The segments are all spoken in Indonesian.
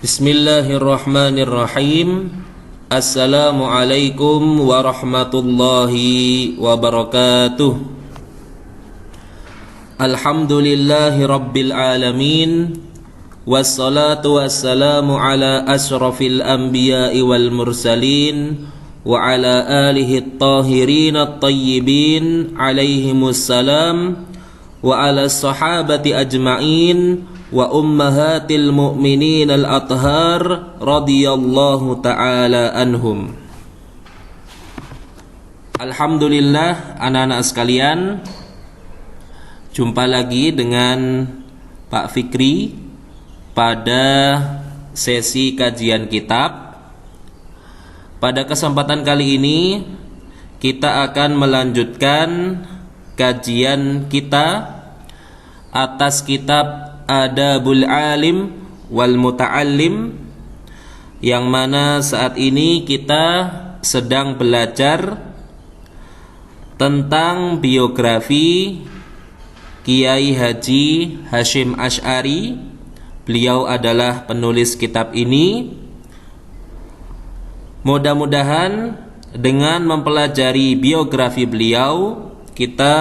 Bismillahirrahmanirrahim. Assalamualaikum warahmatullahi wabarakatuh. Alhamdulillahi rabbil alamin. Wassalatu wassalamu ala ashrafil anbiya'i wal mursalin wa ala alihi at-tahirin at-tayyibin alaihimussalam wa ala sahabati ajma'in wa ummahatil mu'minin al-athhar radhiyallahu ta'ala anhum. Alhamdulillah, anak-anak sekalian, jumpa lagi dengan Pak Fikri pada sesi kajian kitab. Pada kesempatan kali ini kita akan melanjutkan kajian kita atas kitab Adabul Alim wal Muta'allim, yang mana saat ini kita sedang belajar tentang biografi Kiai Haji Hasyim Asy'ari. Beliau adalah penulis kitab ini. Mudah-mudahan dengan mempelajari biografi beliau, kita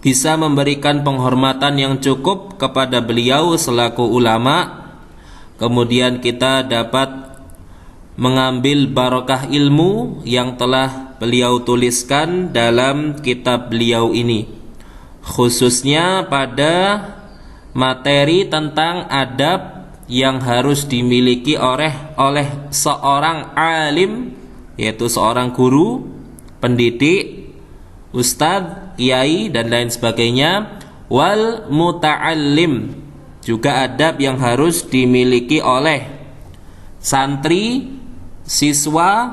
bisa memberikan penghormatan yang cukup kepada beliau selaku ulama. Kemudian kita dapat mengambil barokah ilmu yang telah beliau tuliskan dalam kitab beliau ini, khususnya pada materi tentang adab yang harus dimiliki oleh seorang alim, yaitu seorang guru, pendidik, ustadz, kiai dan lain sebagainya. Wal muta'allim, juga adab yang harus dimiliki oleh santri, siswa,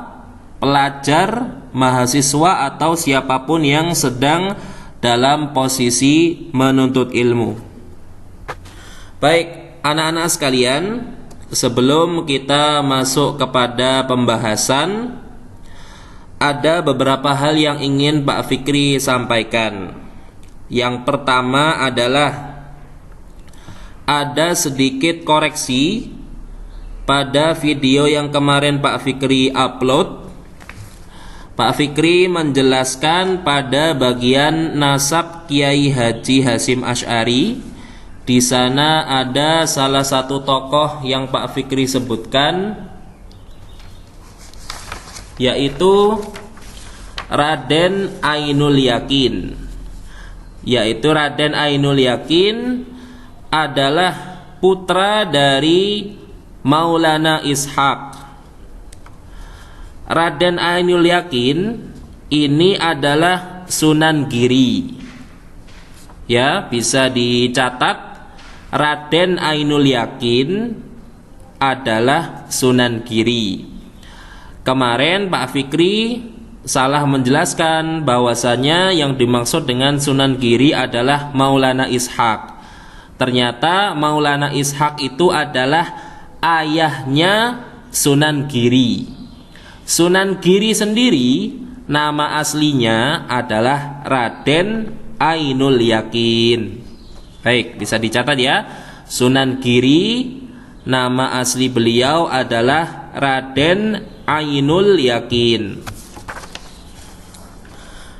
pelajar, mahasiswa atau siapapun yang sedang dalam posisi menuntut ilmu. Baik, anak-anak sekalian, sebelum kita masuk kepada pembahasan, ada beberapa hal yang ingin Pak Fikri sampaikan. Yang pertama adalah ada sedikit koreksi pada video yang kemarin Pak Fikri upload. Pak Fikri menjelaskan pada bagian nasab Kiai Haji Hasyim Asy'ari. Di sana ada salah satu tokoh yang Pak Fikri sebutkan, yaitu Raden Ainul Yakin. Yaitu Raden Ainul Yakin adalah putra dari Maulana Ishaq. Raden Ainul Yakin ini adalah Sunan Giri. Ya, bisa dicatat, Raden Ainul Yakin adalah Sunan Giri. Kemarin Pak Fikri salah menjelaskan bahwasanya yang dimaksud dengan Sunan Giri adalah Maulana Ishaq. Ternyata Maulana Ishaq itu adalah ayahnya Sunan Giri. Sunan Giri sendiri nama aslinya adalah Raden Ainul Yakin. Baik, bisa dicatat ya. Sunan Giri, nama asli beliau adalah Raden Ainul Yakin.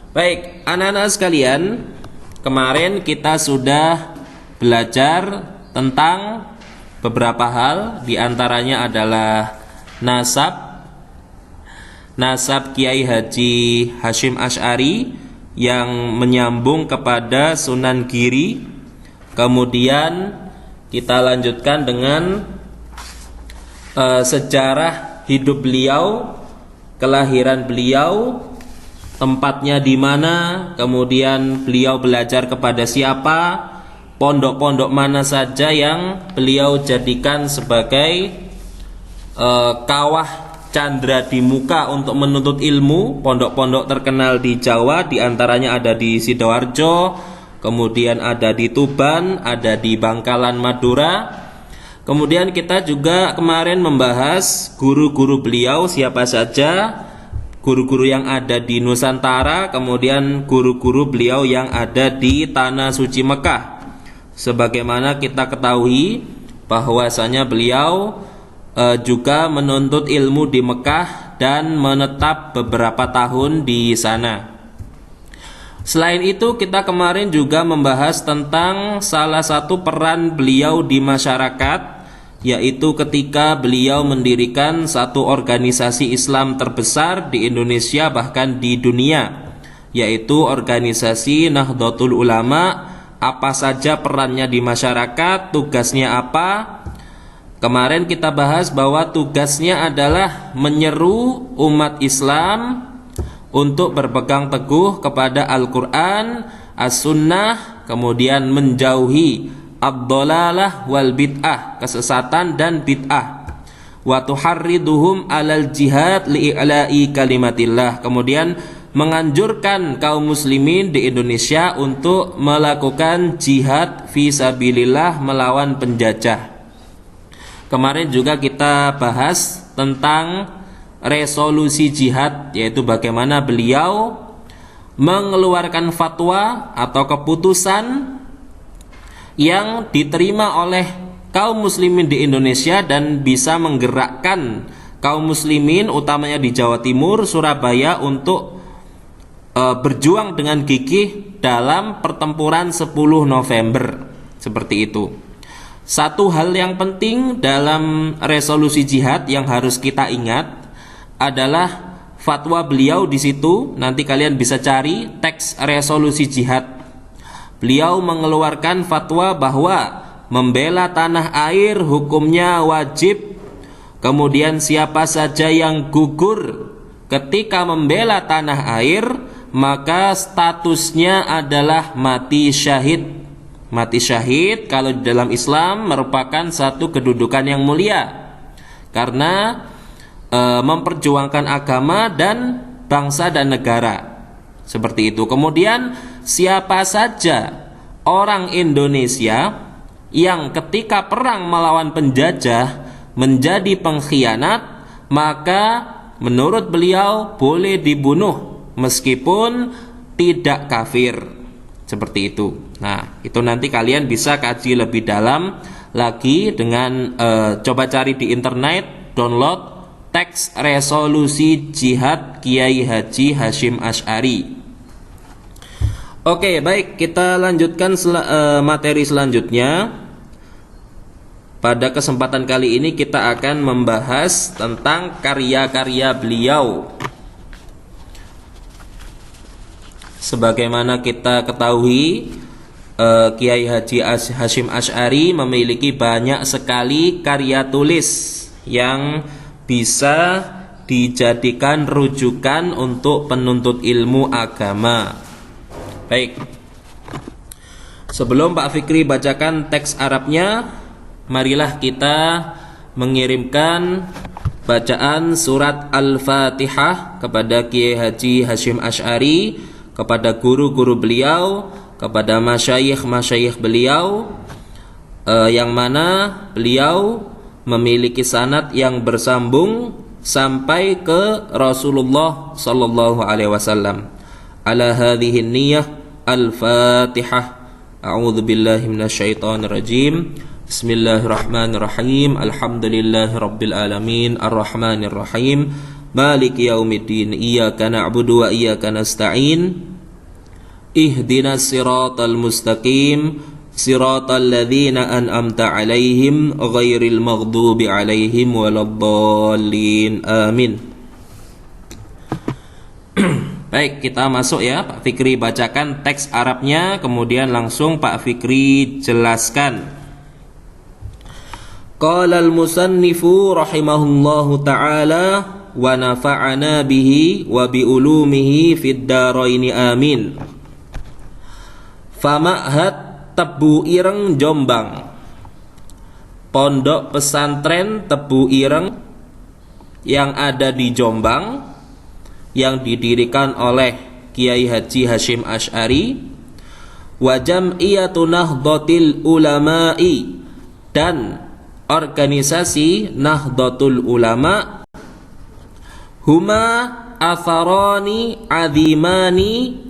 Baik, anak-anak sekalian, kemarin kita sudah belajar tentang beberapa hal. Di antaranya adalah nasab Kiai Haji Hasyim Asy'ari yang menyambung kepada Sunan Giri. Kemudian kita lanjutkan dengan sejarah hidup beliau, kelahiran beliau, tempatnya di mana, kemudian beliau belajar kepada siapa, pondok-pondok mana saja yang beliau jadikan sebagai kawah candra di muka untuk menuntut ilmu. Pondok-pondok terkenal di Jawa, diantaranya ada di Sidoarjo, kemudian ada di Tuban, ada di Bangkalan, Madura. Kemudian kita juga kemarin membahas guru-guru beliau siapa saja, guru-guru yang ada di Nusantara, kemudian guru-guru beliau yang ada di Tanah Suci Mekah. Sebagaimana kita ketahui bahwasanya beliau juga menuntut ilmu di Mekah dan menetap beberapa tahun di sana. Selain itu, kita kemarin juga membahas tentang salah satu peran beliau di masyarakat, yaitu ketika beliau mendirikan satu organisasi Islam terbesar di Indonesia bahkan di dunia, yaitu organisasi Nahdlatul Ulama. Apa saja perannya di masyarakat, tugasnya apa? Kemarin kita bahas bahwa tugasnya adalah menyeru umat Islam untuk berpegang teguh kepada Al-Quran, As-Sunnah, kemudian menjauhi ad-dhalalah wal bid'ah, kesesatan dan bid'ah. Wa tuharriduhum alal jihad li'i'la'i kalimatillah, kemudian menganjurkan kaum muslimin di Indonesia untuk melakukan jihad fisabilillah melawan penjajah. Kemarin juga kita bahas tentang resolusi jihad, yaitu bagaimana beliau mengeluarkan fatwa atau keputusan yang diterima oleh kaum muslimin di Indonesia dan bisa menggerakkan kaum muslimin utamanya di Jawa Timur, Surabaya untuk berjuang dengan gigih dalam pertempuran 10 November. Seperti itu. Satu hal yang penting dalam resolusi jihad yang harus kita ingat adalah fatwa beliau di situ. Nanti kalian bisa cari teks resolusi jihad. Beliau mengeluarkan fatwa bahwa membela tanah air hukumnya wajib. Kemudian siapa saja yang gugur ketika membela tanah air, maka statusnya adalah mati syahid. Mati syahid kalau di dalam Islam merupakan satu kedudukan yang mulia karena memperjuangkan agama dan bangsa dan negara. Seperti itu. Kemudian siapa saja orang Indonesia yang ketika perang melawan penjajah menjadi pengkhianat, maka menurut beliau boleh dibunuh meskipun tidak kafir. Seperti itu. Nah, itu nanti kalian bisa kaji lebih dalam lagi dengan coba cari di internet, download teks resolusi jihad Kiai Haji Hasyim Asy'ari. Oke, baik, kita lanjutkan materi selanjutnya. Pada kesempatan kali ini kita akan membahas tentang karya-karya beliau. Sebagaimana kita ketahui, Kiai Haji Hasyim Asy'ari memiliki banyak sekali karya tulis yang bisa dijadikan rujukan untuk penuntut ilmu agama. Baik. Sebelum Pak Fikri bacakan teks Arabnya, marilah kita mengirimkan bacaan surat Al-Fatihah kepada Kiai Haji Hasyim Asy'ari, kepada guru-guru beliau, kepada masyayikh-masyayikh beliau, yang mana beliau memiliki sanad yang bersambung sampai ke Rasulullah sallallahu alaihi wasallam. Ala hadhihi niyyah Al-Fatihah. A'udzu billahi minasyaitonir rajim. Bismillahirrahmanirrahim. Alhamdulillahirabbil alamin arrahmanir rahim. Maliki yaumiddin. Iyyaka na'budu wa iyyaka nasta'in. Ihdinas siratal mustaqim. Siratal ladzina an'amta 'alaihim ghairil maghdubi 'alaihim waladdallin. Amin. Baik, kita masuk ya. Pak Fikri bacakan teks Arabnya, kemudian langsung Pak Fikri jelaskan. Qala al-musannifu rahimahullahu ta'ala wa nafa'ana bihi wa bi ulumihi fid dharain amin. Fama'had Tebu Ireng Jombang, pondok pesantren Tebu Ireng yang ada di Jombang yang didirikan oleh Kiai Haji Hasyim Asy'ari, wa Jam'iyatu Nahdlatul Ulama'i, dan organisasi Nahdlatul Ulama, huma atharani azimani.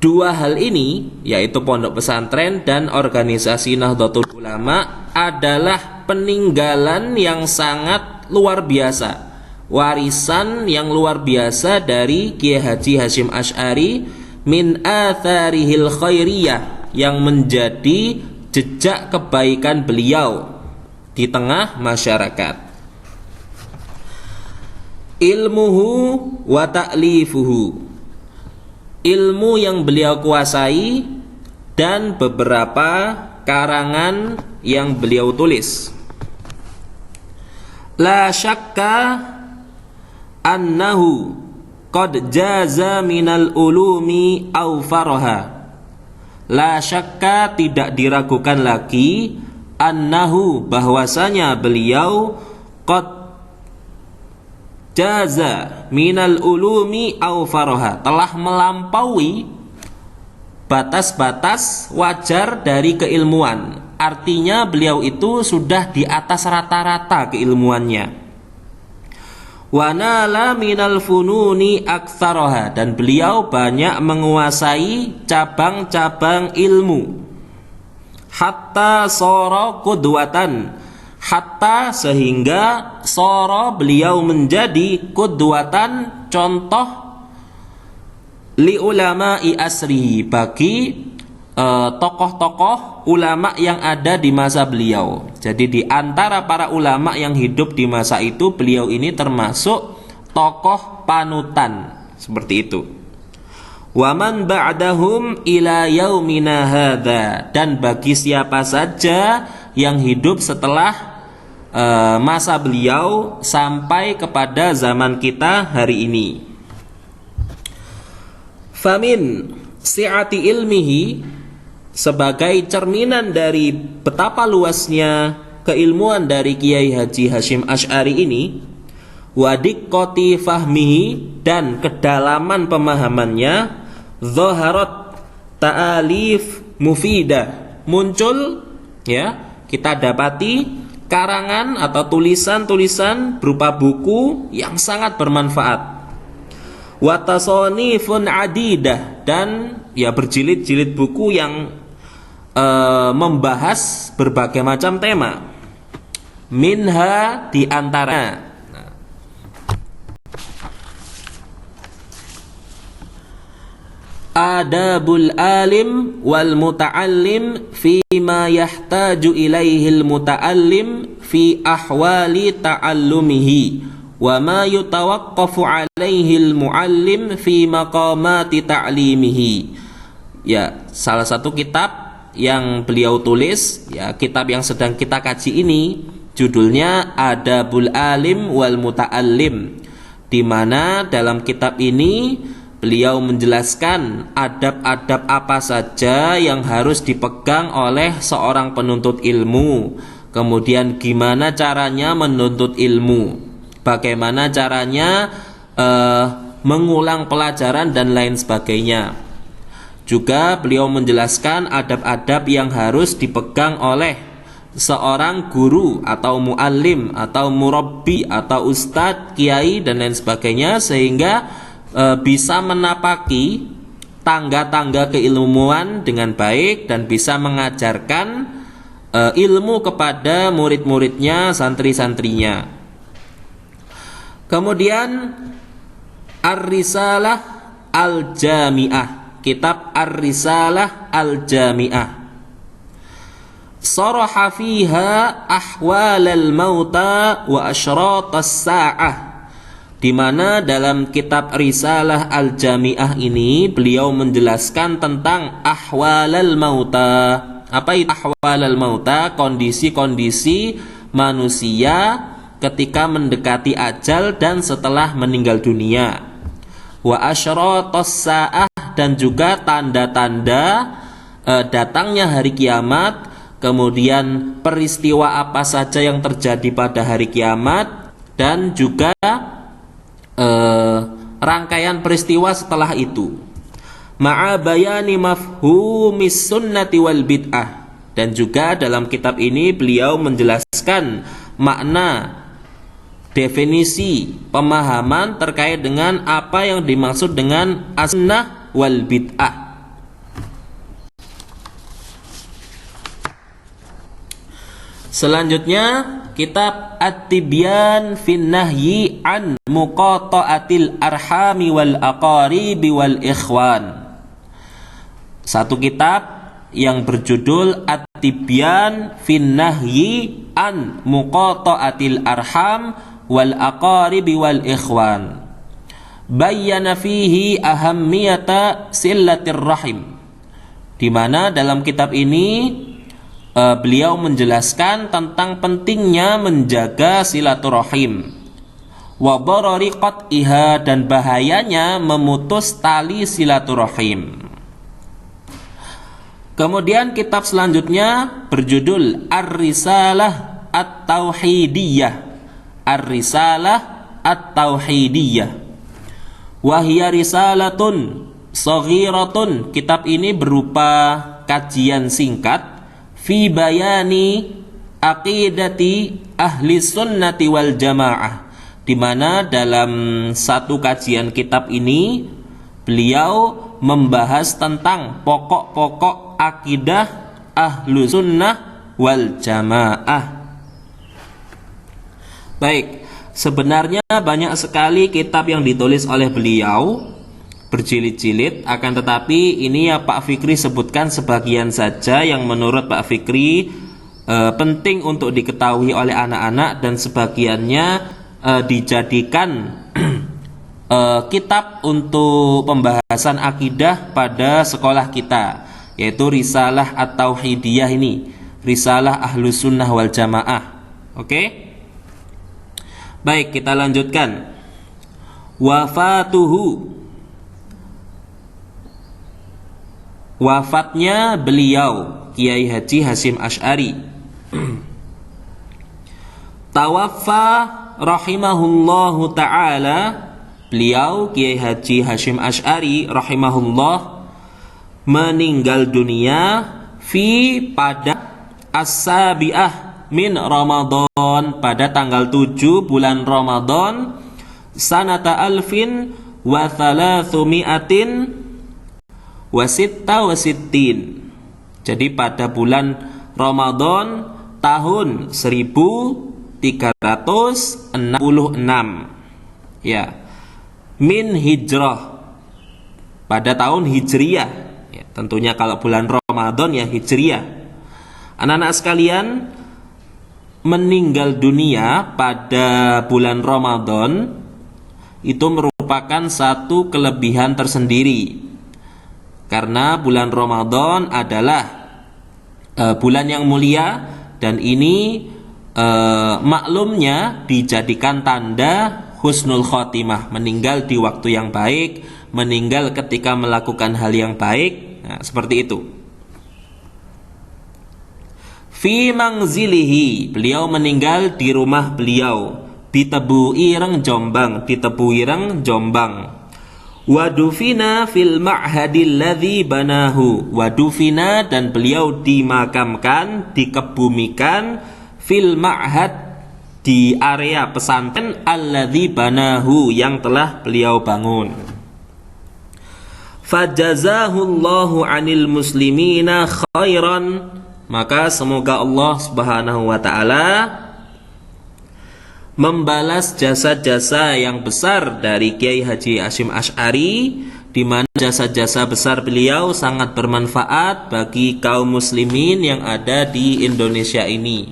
Dua hal ini, yaitu pondok pesantren dan organisasi Nahdlatul Ulama, adalah peninggalan yang sangat luar biasa, warisan yang luar biasa dari Kiai Haji Hasyim Asy'ari, min atharihil khairiyah, yang menjadi jejak kebaikan beliau di tengah masyarakat. Ilmuhu wa ta'lifuhu, ilmu yang beliau kuasai dan beberapa karangan yang beliau tulis. La syakka annahu qad jaza minal ulumi au faraha. La syakka, tidak diragukan lagi, annahu, bahwasanya beliau qad jaza minal ulumi au faraha, telah melampaui batas-batas wajar dari keilmuan. Artinya beliau itu sudah di atas rata-rata keilmuannya. Wa nala minal fununi aktsaraha, dan beliau banyak menguasai cabang-cabang ilmu. Hatta sara qudwatan, hatta sehingga sara beliau menjadi qudwatan, contoh, li ulama'i asrihi, bagi tokoh-tokoh ulama yang ada di masa beliau. Jadi di antara para ulama yang hidup di masa itu, beliau ini termasuk tokoh panutan, seperti itu. Wa man ba'dahum ila yaumina hadza, dan bagi siapa saja yang hidup setelah masa beliau sampai kepada zaman kita hari ini. Famin si'ati ilmihi, sebagai cerminan dari betapa luasnya keilmuan dari Kiai Haji Hasyim Asy'ari ini, wa diqqati fahmihi, dan kedalaman pemahamannya, zaharat ta'alif mufidah, muncul, ya, kita dapati karangan atau tulisan-tulisan berupa buku yang sangat bermanfaat. Wa tasonifun adidah, dan ya berjilid-jilid buku yang membahas berbagai macam tema. Minha, di antara adabul alim wal muta'allim fi ma yahtaju ilaihil muta'allim fi ahwali ta'allumihi wa ma yutawaqqafu alaihil muallim fi maqamati ta'limihi. Ya, salah satu kitab yang beliau tulis, ya, kitab yang sedang kita kaji ini judulnya Adabul Alim wal Muta'allim, di mana dalam kitab ini beliau menjelaskan adab-adab apa saja yang harus dipegang oleh seorang penuntut ilmu, kemudian gimana caranya menuntut ilmu, bagaimana caranya mengulang pelajaran dan lain sebagainya. Juga beliau menjelaskan adab-adab yang harus dipegang oleh seorang guru atau muallim atau murabbi atau ustadz, kiai dan lain sebagainya, sehingga bisa menapaki tangga-tangga keilmuan dengan baik dan bisa mengajarkan ilmu kepada murid-muridnya, santri-santrinya. Kemudian Ar-Risalah Al-Jami'ah, kitab Ar-Risalah Al-Jami'ah, saraha fiha ahwalal mauta wa asyratas sa'ah, di mana dalam kitab Risalah Al-Jami'ah ini beliau menjelaskan tentang ahwalal mauta. Apa itu ahwalal mauta? Kondisi-kondisi manusia ketika mendekati ajal dan setelah meninggal dunia. Wa asyratas sa'ah, dan juga tanda-tanda datangnya hari kiamat, kemudian peristiwa apa saja yang terjadi pada hari kiamat, dan juga rangkaian peristiwa setelah itu. Ma'a bayani mafhumis sunnati wal bid'ah, dan juga dalam kitab ini beliau menjelaskan makna, definisi, pemahaman terkait dengan apa yang dimaksud dengan as-sunnah wal bid'ah. Selanjutnya kitab At-Tibyan fin Nahyi an Muqata'atil Arhami wal Aqaribi wal Ikhwan. Satu kitab yang berjudul At-Tibyan fin Nahyi an Muqata'atil Arham wal Aqaribi wal Ikhwan. Bayyana fihi ahammiyata sillatir rahim. Di mana dalam kitab ini beliau menjelaskan tentang pentingnya menjaga silaturahim, wa darari qat'iha, dan bahayanya memutus tali silaturahim. Kemudian kitab selanjutnya berjudul Ar-Risalah At-Tauhidiyah. Ar-Risalah At-Tauhidiyah. Wahia risalatun saghiratun. Kitab ini berupa kajian singkat fi bayani aqidati ahli sunnati wal jamaah, di mana dalam satu kajian kitab ini beliau membahas tentang pokok-pokok akidah ahlu sunnah wal jamaah. Baik, sebenarnya banyak sekali kitab yang ditulis oleh beliau, berjilid-jilid, akan tetapi ini ya Pak Fikri sebutkan sebagian saja yang menurut Pak Fikri penting untuk diketahui oleh anak-anak, dan sebagiannya dijadikan kitab untuk pembahasan akidah pada sekolah kita, yaitu Risalah At-Tauhidiyah ini, Risalah Ahlus Sunnah wal Jamaah. Oke? Baik, kita lanjutkan. Wafatuhu. Wafatnya beliau, Kiai Haji Hasyim Asy'ari. Tawaffa rahimahullahu ta'ala. Beliau, Kiai Haji Hasyim Asy'ari rahimahullah, meninggal dunia pada as-sabi'ah min Ramadan, pada tanggal 7 bulan Ramadan, sanata alfin wa thalathumi'atin wa sitta wa sittin. Jadi pada bulan Ramadan tahun 1366, ya, min hijrah, pada tahun hijriyah, ya, tentunya kalau bulan Ramadan ya hijriyah. Anak-anak sekalian, meninggal dunia pada bulan Ramadan itu merupakan satu kelebihan tersendiri, karena bulan Ramadan adalah bulan yang mulia, dan ini maklumnya dijadikan tanda husnul khotimah, meninggal di waktu yang baik, meninggal ketika melakukan hal yang baik. Nah, seperti itu. Fi mangzilihi, beliau meninggal di rumah beliau, di Tebu Ireng Jombang, di Tebu Ireng Jombang. Wadufina fil ma'hadil ladzi banahu. Wadufina, dan beliau dimakamkan, dikebumikan, fil ma'had, di area pesantren, alladzi banahu, yang telah beliau bangun. Fajazahullahu 'anil muslimina khairan. Maka semoga Allah Subhanahu wa ta'ala membalas jasa-jasa yang besar dari Kiai Haji Hasyim Asy'ari, di mana jasa-jasa besar beliau sangat bermanfaat bagi kaum muslimin yang ada di Indonesia ini.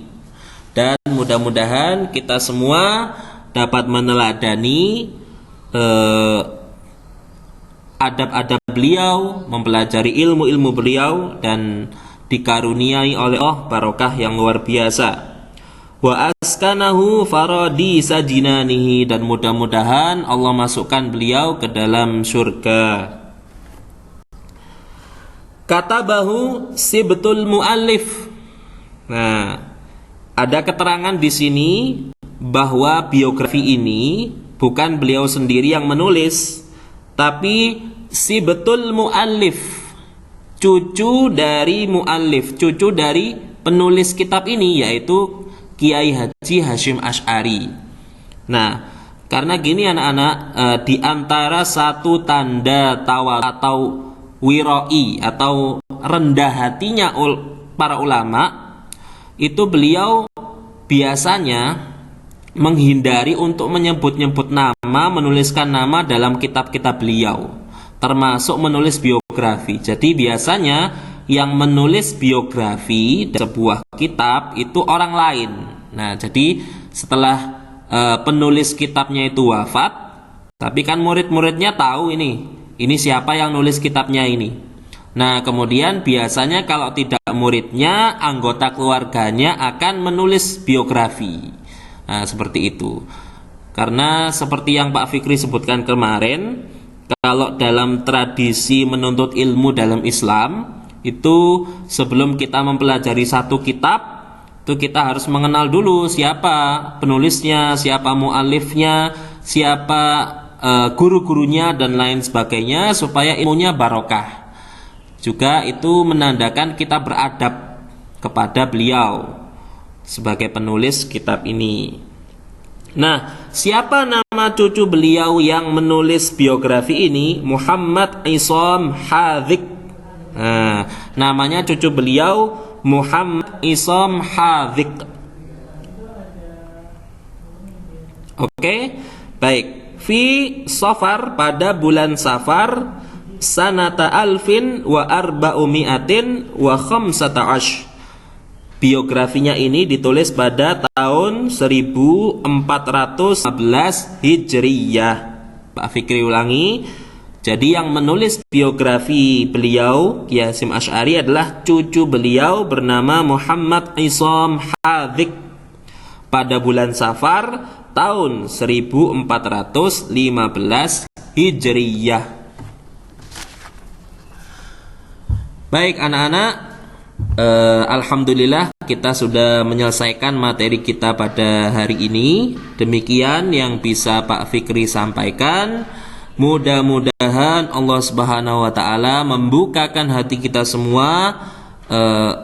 Dan mudah-mudahan kita semua dapat meneladani adab-adab beliau, mempelajari ilmu-ilmu beliau, dan dikaruniai oleh Allah barokah yang luar biasa. Wa askanahu faradi sajinanihi, dan mudah-mudahan Allah masukkan beliau ke dalam surga. Katabahu sibtul muallif. Nah, ada keterangan di sini bahwa biografi ini bukan beliau sendiri yang menulis, tapi sibtul muallif, cucu dari muallif, cucu dari penulis kitab ini, yaitu Kiai Haji Hasyim Asy'ari. Nah, karena gini anak-anak, di antara satu tanda tawal atau wiroi atau rendah hatinya para ulama, itu beliau biasanya menghindari untuk menyebut-nyebut nama, menuliskan nama dalam kitab-kitab beliau, termasuk menulis biografi. Jadi biasanya yang menulis biografi sebuah kitab itu orang lain. Nah, jadi setelah penulis kitabnya itu wafat, tapi kan murid-muridnya tahu ini siapa yang nulis kitabnya ini. Nah, kemudian biasanya kalau tidak muridnya, anggota keluarganya akan menulis biografi. Nah, seperti itu. Karena seperti yang Pak Fikri sebutkan kemarin, kalau dalam tradisi menuntut ilmu dalam Islam, itu sebelum kita mempelajari satu kitab, itu kita harus mengenal dulu siapa penulisnya, siapa mu'alifnya, siapa guru-gurunya dan lain sebagainya, supaya ilmunya barokah. Juga itu menandakan kita beradab kepada beliau sebagai penulis kitab ini. Nah, siapa nama cucu beliau yang menulis biografi ini? Muhammad Isam Hadzik. Nah, namanya cucu beliau Muhammad Isam Hadzik. Oke, baik. Fi Safar, pada bulan Safar, sanata alfin wa arba'umi'atin wa khamsata ash. Biografinya ini ditulis pada tahun 1415 Hijriyah. Pak Fikri ulangi. Jadi yang menulis biografi beliau, Kiai Hasyim Asy'ari, adalah cucu beliau bernama Muhammad Isam Hadzik pada bulan Safar tahun 1415 Hijriyah. Baik anak-anak, alhamdulillah kita sudah menyelesaikan materi kita pada hari ini. Demikian yang bisa Pak Fikri sampaikan. Mudah-mudahan Allah Subhanahu wa taala membukakan hati kita semua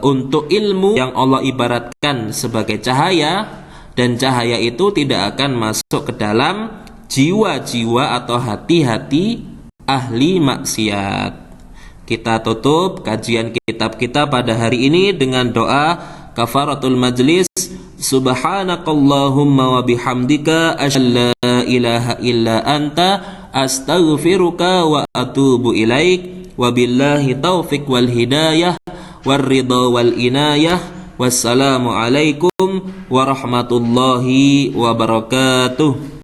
untuk ilmu yang Allah ibaratkan sebagai cahaya, dan cahaya itu tidak akan masuk ke dalam jiwa-jiwa atau hati-hati ahli maksiat. Kita tutup kajian kitab kita pada hari ini dengan doa kafaratul majlis. Subhanakallahumma wa bihamdika asyhadu la ilaha illa anta astaghfiruka wa atubu ilaik. Wabillahi taufik wal hidayah war ridha wal inayah. Wassalamu alaikum warahmatullahi wabarakatuh.